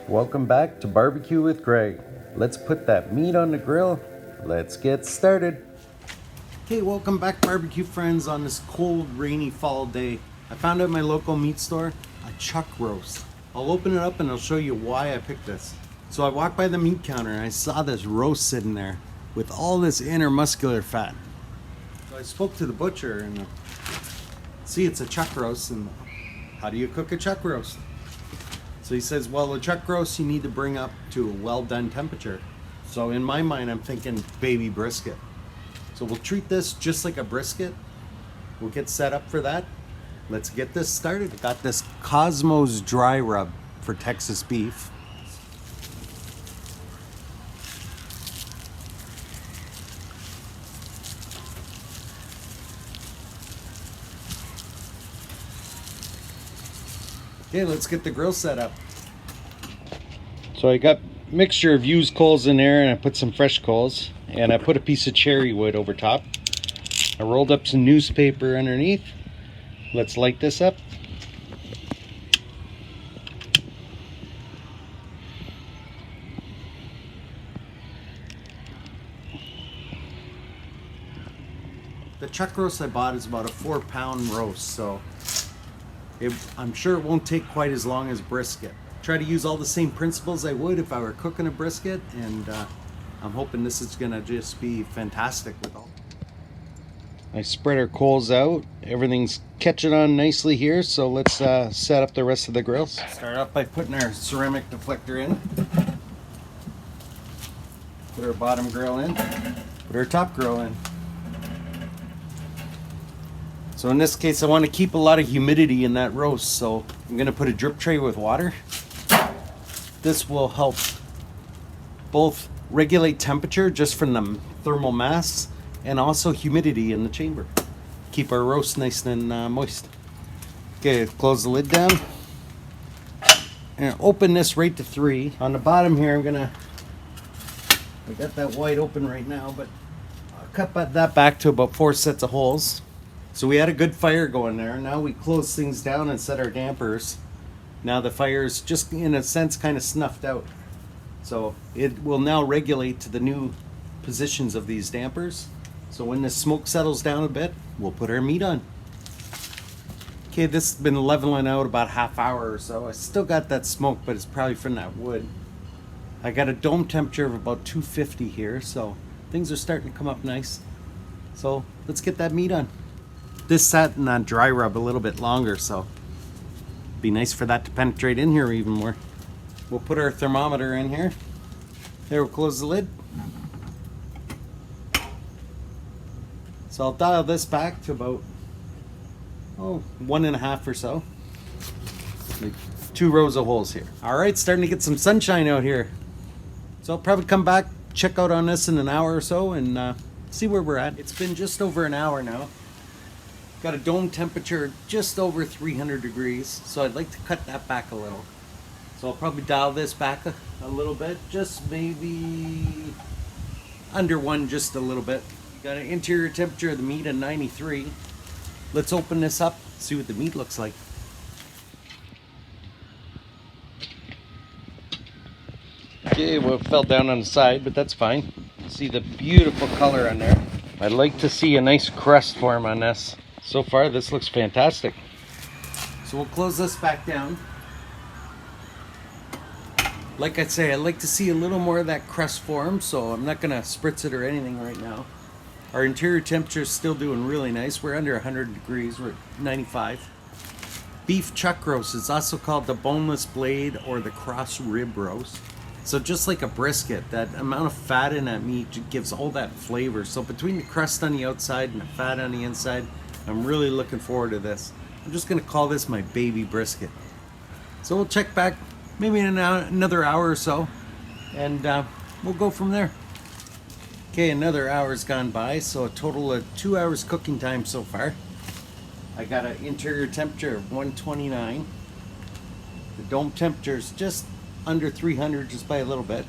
Welcome back to Barbecue with Greg. Let's put that meat on the grill. Let's get started. Okay, welcome back, barbecue friends, on this cold, rainy fall day. I found at my local meat store a chuck roast. I'll open it up and I'll show you why I picked this. So I walked by the meat counter and I saw this roast sitting there with all this intermuscular fat. So I spoke to the butcher and see, it's a chuck roast, and how do you cook a chuck roast? So he says, well, a chuck roast you need to bring up to a well done temperature. So in my mind, I'm thinking baby brisket. So we'll treat this just like a brisket. We'll get set up for that. Let's get this started. Got this Cosmos dry rub for Texas beef. Okay, let's get the grill set up. So I got a mixture of used coals in there, and I put some fresh coals, and I put a piece of cherry wood over top. I rolled up some newspaper underneath. Let's light this up. The chuck roast I bought is about a 4-pound roast, so I'm sure it won't take quite as long as brisket. Try to use all the same principles I would if I were cooking a brisket, and I'm hoping this is gonna just be fantastic with all. I spread our coals out. Everything's catching on nicely here, so let's set up the rest of the grills. Start off by putting our ceramic deflector in. Put our bottom grill in. Put our top grill in. So in this case, I want to keep a lot of humidity in that roast, so I'm going to put a drip tray with water. This will help both regulate temperature just from the thermal mass and also humidity in the chamber. Keep our roast nice and moist. Okay, close the lid down. And open this right to 3. On the bottom here, I got that wide open right now, but I'll cut that back to about 4 sets of holes. So we had a good fire going there. Now we close things down and set our dampers. Now the fire is just, in a sense, kind of snuffed out. So it will now regulate to the new positions of these dampers. So when the smoke settles down a bit, we'll put our meat on. Okay, this has been leveling out about half hour or so. I still got that smoke, but it's probably from that wood. I got a dome temperature of about 250 here, so things are starting to come up nice. So let's get that meat on. This sat in that dry rub a little bit longer, so it'd be nice for that to penetrate in here even more. We'll put our thermometer in here. There, we'll close the lid. So I'll dial this back to about 1.5 or so. Like 2 rows of holes here. All right, starting to get some sunshine out here. So I'll probably come back, check out on this in an hour or so, and see where we're at. It's been just over an hour now. Got a dome temperature just over 300 degrees, so I'd like to cut that back a little. So I'll probably dial this back a little bit, just maybe under 1, just a little bit. Got an interior temperature of the meat at 93. Let's open this up, see what the meat looks like. Okay, well, it fell down on the side, but that's fine. See the beautiful color on there. I'd like to see a nice crust form on this. So far, this looks fantastic. So we'll close this back down. Like I say, I'd like to see a little more of that crust form, so I'm not gonna spritz it or anything right now. Our interior temperature is still doing really nice. We're under 100 degrees, we're at 95. Beef chuck roast is also called the boneless blade or the cross rib roast. So just like a brisket, that amount of fat in that meat gives all that flavor. So between the crust on the outside and the fat on the inside, I'm really looking forward to this. I'm just gonna call this my baby brisket. So we'll check back maybe in another hour or so, and we'll go from there. Okay, another hour's gone by, so a total of 2 hours cooking time so far. I got an interior temperature of 129. The dome temperature is just under 300, just by a little bit.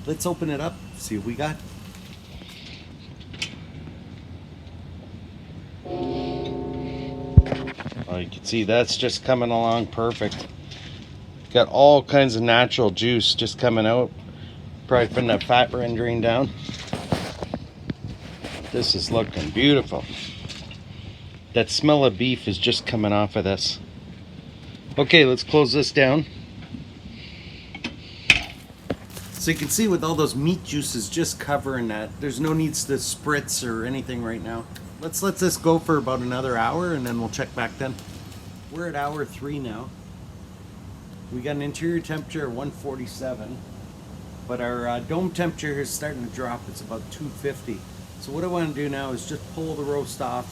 Let's open it up, see what we got. Well, you can see that's just coming along perfect. Got all kinds of natural juice just coming out. Probably from that fat rendering down. This is looking beautiful. That smell of beef is just coming off of this. Okay, let's close this down. So you can see with all those meat juices just covering that, there's no needs to spritz or anything right now. Let's let this go for about another hour and then we'll check back then. We're at hour 3 now. We got an interior temperature of 147, but our dome temperature is starting to drop. It's about 250. So what I want to do now is just pull the roast off,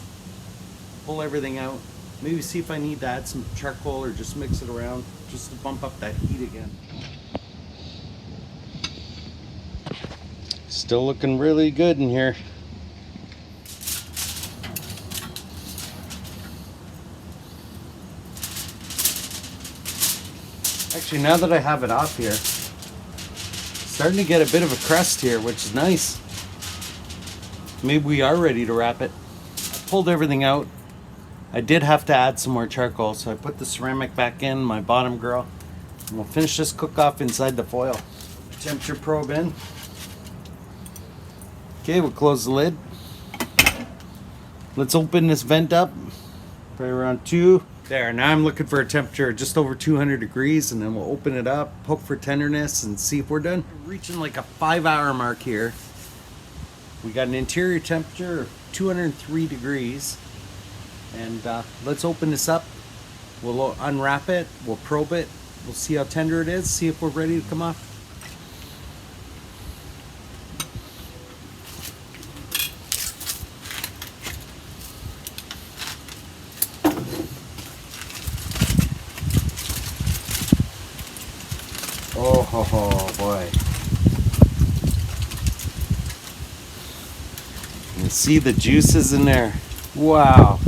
pull everything out, maybe see if I need to add some charcoal or just mix it around just to bump up that heat again. Still looking really good in here. Actually, now that I have it off here, starting to get a bit of a crust here, which is nice. Maybe we are ready to wrap it. I pulled everything out. I did have to add some more charcoal, so I put the ceramic back in, my bottom grill, and we'll finish this cook off inside the foil. Temperature probe in. Okay, we'll close the lid. Let's open this vent up, probably around 2. There, now I'm looking for a temperature just over 200 degrees, and then we'll open it up, poke for tenderness, and see if we're done. We're reaching like a 5-hour mark here. We got an interior temperature of 203 degrees. And let's open this up. We'll unwrap it, we'll probe it, we'll see how tender it is, see if we're ready to come off. Oh boy. You see the juices in there. Wow.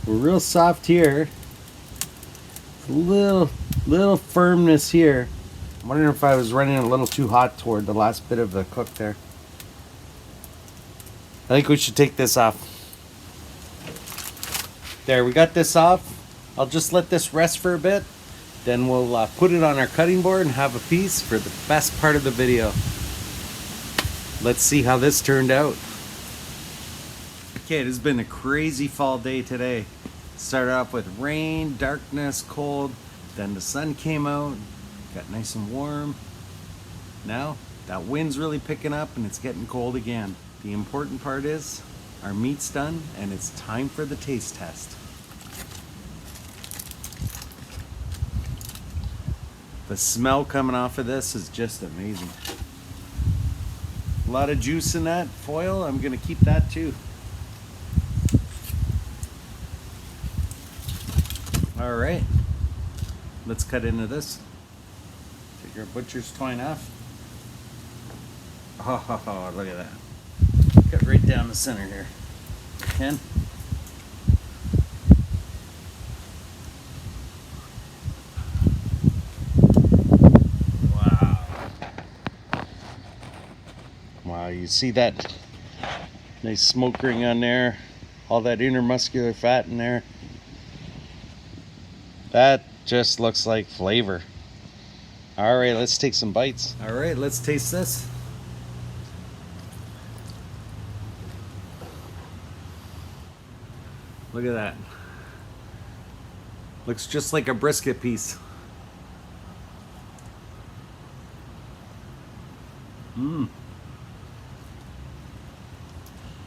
We're real soft here. A little firmness here. I'm wondering if I was running a little too hot toward the last bit of the cook there. I think we should take this off. There, we got this off. I'll just let this rest for a bit. Then we'll put it on our cutting board and have a piece for the best part of the video. Let's see how this turned out. Okay, it has been a crazy fall day today. Started off with rain, darkness, cold. Then the sun came out, got nice and warm. Now that wind's really picking up and it's getting cold again. The important part is our meat's done and it's time for the taste test. The smell coming off of this is just amazing. A lot of juice in that foil. I'm gonna keep that too. All right, let's cut into this. Take our butcher's twine off. Oh, look at that. Cut right down the center here. Ken? Wow, you see that nice smoke ring on there, all that intermuscular fat in there. That just looks like flavor. All right, let's take some bites. All right, let's taste this. Look at that. Looks just like a brisket piece. Mmm.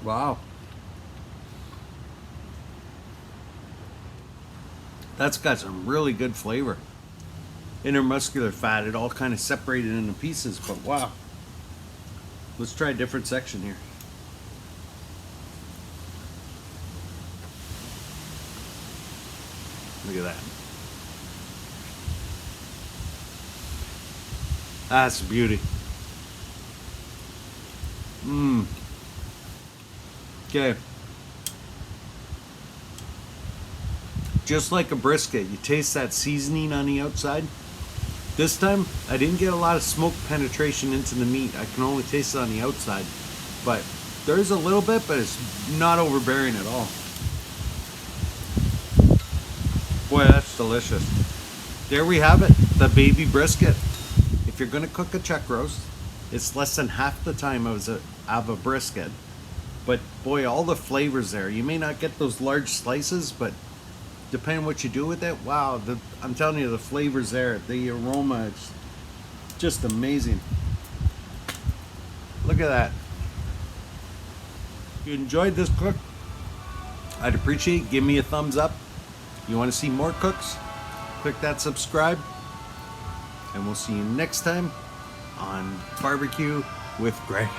Wow. That's got some really good flavor. Intermuscular fat, it all kind of separated into pieces, but wow. Let's try a different section here. Look at that. That's beauty. Mmm. Okay. Just like a brisket, you taste that seasoning on the outside. This time, I didn't get a lot of smoke penetration into the meat. I can only taste it on the outside. But There is a little bit, but it's not overbearing at all. Boy, that's delicious. There we have it, the baby brisket. If you're gonna cook a chuck roast, it's less than half the time of a brisket. But boy, all the flavors there. You may not get those large slices, but depending on what you do with it, wow, I'm telling you, the flavors there, the aroma, it's just amazing. Look at that. If you enjoyed this cook, I'd appreciate it. Give me a thumbs up. You want to see more cooks? Click that subscribe. And we'll see you next time on Barbecue with Greg.